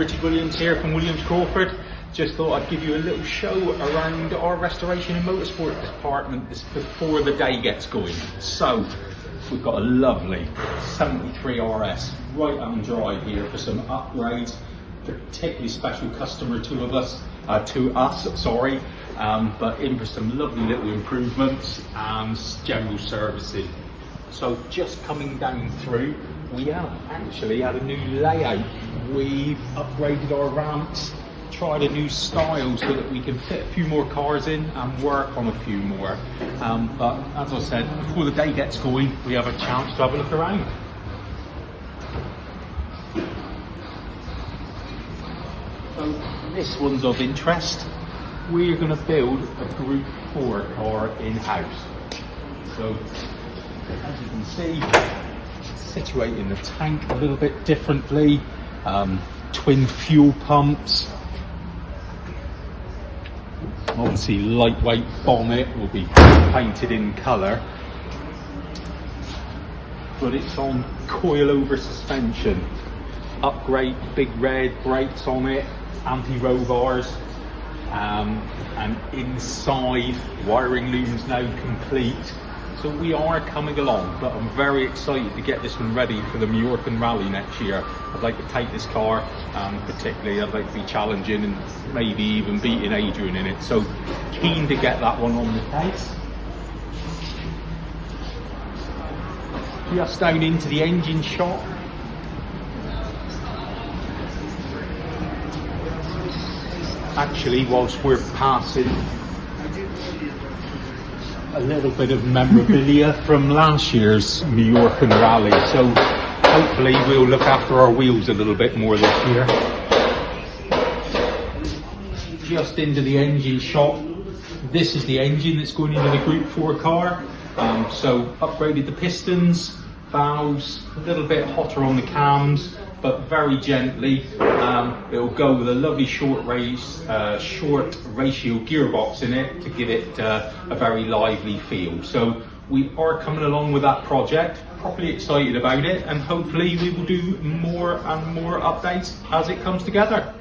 Richard Williams here from Williams Crawford. Just thought I'd give you a little show around our Restoration and Motorsport department before the day gets going. So, we've got a lovely 73 RS right on drive here for some upgrades. Particularly special customer to us, but in for some lovely little improvements and general servicing. So just coming down through, we have actually had a new layout. We've upgraded our ramps, tried a new style so that we can fit a few more cars in and work on a few more. But as I said, before the day gets going, we have a chance to have a look around. So this one's of interest. We're going to build a Group 4 car in-house. So as you can see, situating the tank a little bit differently, twin fuel pumps, obviously lightweight bonnet will be painted in colour, but it's on coil-over suspension. Upgrade big red brakes on it, anti-roll bars, and inside wiring loom's now complete. So we are coming along, but I'm very excited to get this one ready for the Mallorca Rally next year. I'd like to take this car, particularly I'd like to be challenging and maybe even beating Adrian in it. So keen to get that one on the case. Just down into the engine shop. Actually, whilst we're passing, a little bit of memorabilia from last year's Mallorca Rally, so hopefully we'll look after our wheels a little bit more this year. Just into the engine shop. This is the engine that's going into the Group 4 car. So upgraded the pistons, valves, a little bit hotter on the cams, but very gently. It'll go with a lovely short ratio gearbox in it to give it a very lively feel. So we are coming along with that project, properly excited about it, and hopefully we will do more and more updates as it comes together.